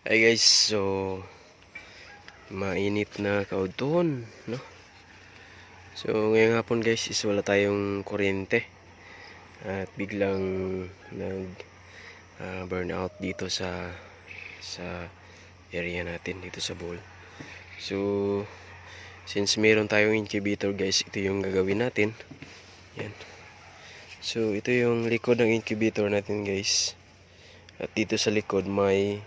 Hi guys, so mainit na kaudton, no? So ngayong hapon guys is wala tayong kuryente at biglang nag burn out dito sa area natin dito sa bowl. So since meron tayong incubator guys, ito yung gagawin natin. Yan. So ito yung likod ng incubator natin guys. At dito sa likod may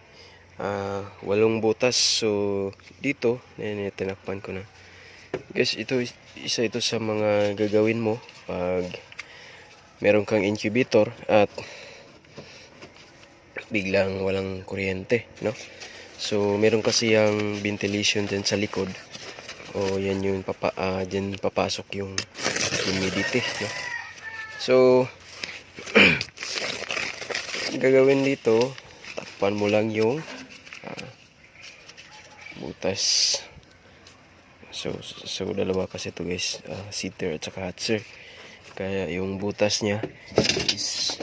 8 butas. So dito tinakpan ko na guys. Isa ito sa mga gagawin mo pag meron kang incubator at biglang walang kuryente, no? So meron kasi yung ventilation dyan sa likod, o yan yung dyan papasok yung humidity, no? So gagawin dito, takpan mo lang yung butas. So dalawa kasi ito guys, seater at saka hatcher. Kaya yung butas niya is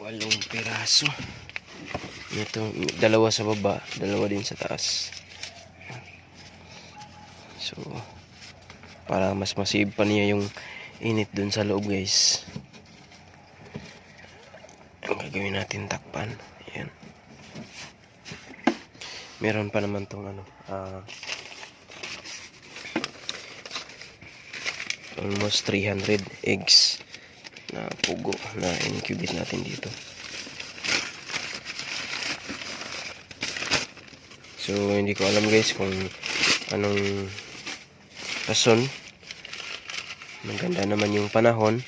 8 piraso. Ito, dalawa sa baba, dalawa din sa taas. So para mas masave pa niya yung init dun sa loob guys, ang gagawin natin, takpan. Ayan. Meron pa naman tong almost 300 eggs na pugo na incubate natin dito. So hindi ko alam guys kung anong rason. Maganda naman yung panahon,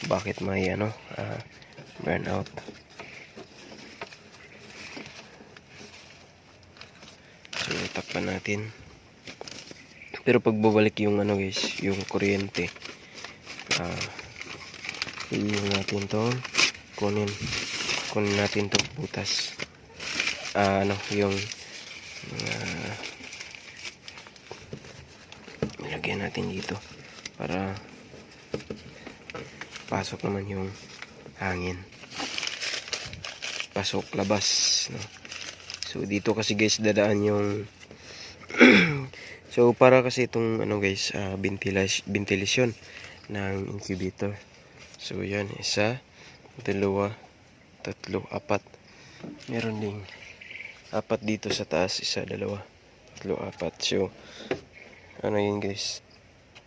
bakit may burn out. So takpan natin. Pero pag bumalik yung guys, yung kuryente, hindi natin to kunin natin to butas, yung ilagyan natin dito para pasok naman yung hangin, pasok labas, no? So dito kasi guys dadaan yung so para kasi itong guys, ventilation ng incubator. So yan, 1, 2, 3, 4. Meron ding 4 dito sa taas, 1, 2, 3, 4. So yun guys,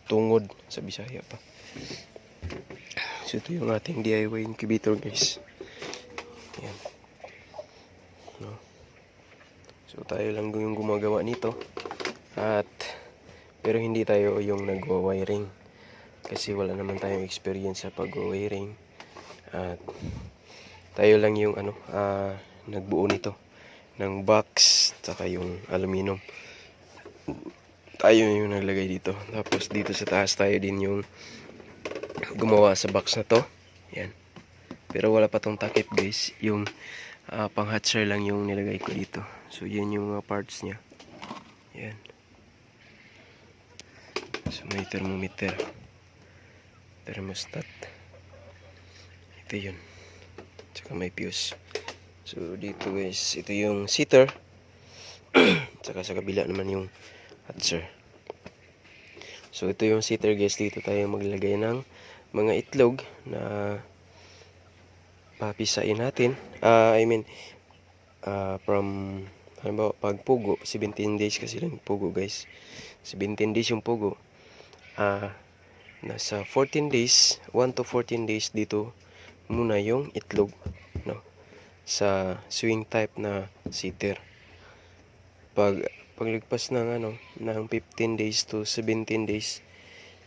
tungod sa Bisaya pa. So ito yung ating DIY incubator guys. Yan, no? So tayo lang yung gumagawa nito, pero hindi tayo yung nagwa-wiring kasi wala naman tayong experience sa pag-wiring, at tayo lang yung nagbuo nito ng box saka yung aluminum. Tayo yung naglagay dito, tapos dito sa taas tayo din yung gumawa sa box na to. Yan, pero wala pa tong takip guys, yung pang hatcher lang yung nilagay ko dito. So yan yung mga parts nya. Yan. So may thermometer, thermostat, ito yun, tsaka may fuse. So dito guys, ito yung seater tsaka sa kabila naman yung hatcher. So ito yung seater guys, dito tayo maglagay ng mga itlog na papisain natin. From halimbawa pag pugo, 17 days kasi lang pugo guys, 17 days yung pugo. Nasa 14 days, 1 to 14 days dito muna yung itlog, no, sa swing type na seater. Paglagpas ng ng 15 days to 17 days,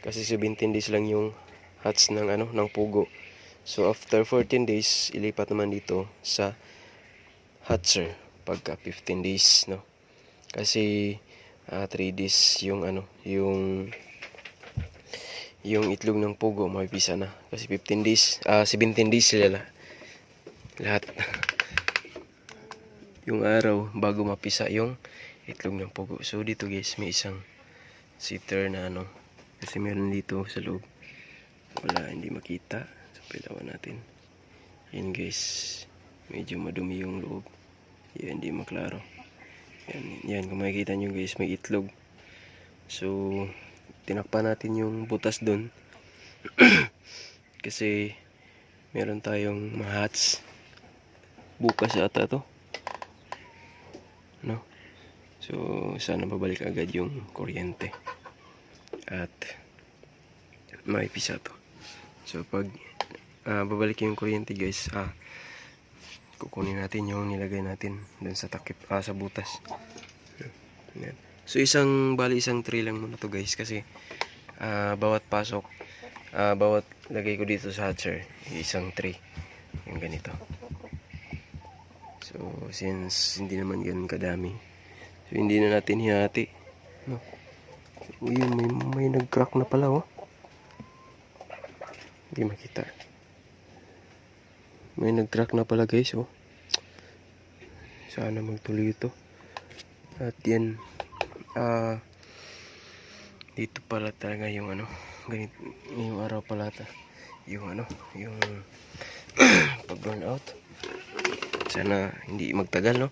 kasi 17 days lang yung hatch ng ng pugo. So after 14 days ilipat naman dito sa hatcher pagka 15 days, no, kasi 3 days yung yung itlog ng pugo mapipisa na, kasi 15 days 17 days sila lahat yung araw bago mapisa yung itlog ng pugo. So dito guys may isang seater na kasi meron dito sa loob, wala, hindi makita. So pilawan natin. Yan guys, medyo madumi yung loob. Yan, hindi maklaro. Yan, kung makikita nyo guys, may itlog. So, tinakpan natin yung butas dun. Kasi, meron tayong ma-hatch. Bukas ata to. No? So, sana babalik agad yung kuryente. At, maipisa to. So, pag babalik yung kuryente guys, kukunin natin yung nilagay natin dun sa takip, sa butas. Yan. So, bali isang tray lang muna to guys. Kasi, bawat pasok, bawat lagay ko dito sa hatcher, isang tray. Yung ganito. So, since hindi naman ganun kadami, so hindi na natin hinati. No? Uy, may nag-crack na pala, oh. Hindi makita. May nag-crack na pala guys, oh. Sana magtuloy ito. At yan, dito pala talaga yung ganito, yung araw pala yung yung pag-burn out. Sana hindi magtagal, no?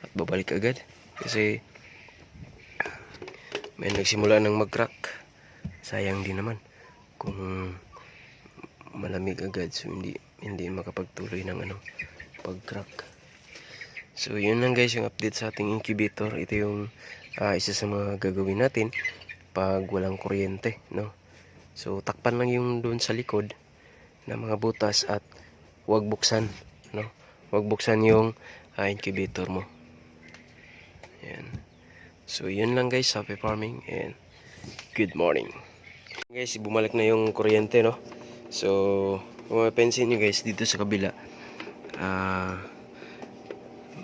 At babalik agad. Kasi may nagsimula ng mag-crack. Sayang din naman kung malamig agad, so hindi makapagtuloy ng pag-crack. So yun lang guys yung update sa ating incubator. Ito yung isa sa mga gagawin natin pag walang kuryente, no? So takpan lang yung doon sa likod na mga butas at huwag buksan, no? Huwag buksan yung incubator mo. Yan. So yun lang guys, happy farming and good morning. Guys, bumalik na yung kuryente, no? So kung mapapansin nyo guys, dito sa kabila,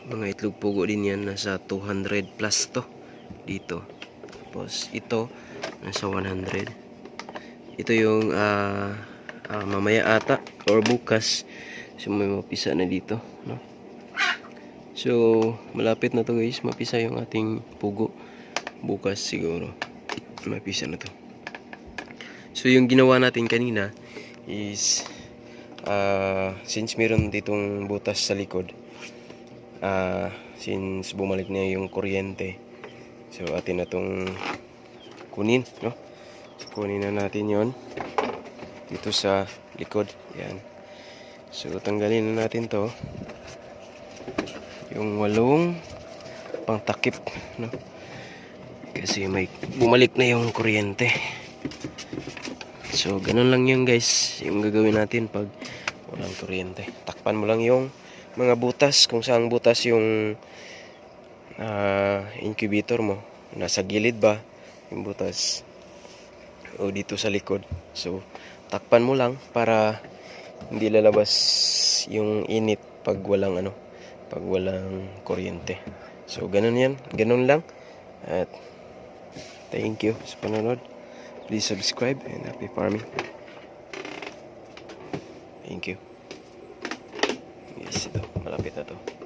mga itlog pugo din yan, nasa 200 plus to dito. Tapos ito nasa 100. Ito yung mamaya ata or bukas, so may mapisa na dito, no? So malapit na to guys, mapisa yung ating pugo. Bukas siguro mapisa na to. So yung ginawa natin kanina is since meron ditong butas sa likod, since bumalik na yung kuryente, so atin na tong kunin, no? Kunin na natin yon dito sa likod. Yan. So tanggalin na natin to, yung walong pangtakip, no? Kasi may bumalik na yung kuryente. So ganun lang yun guys, yung gagawin natin pag walang kuryente. Takpan mo lang yung mga butas, kung saan butas yung incubator mo, nasa gilid ba yung butas o dito sa likod. So takpan mo lang para hindi lalabas yung init pag walang pag walang kuryente. So ganun yan, ganun lang. At thank you sa panonood. Please subscribe and happy farming. Thank you. Yes, ito, malapit na to.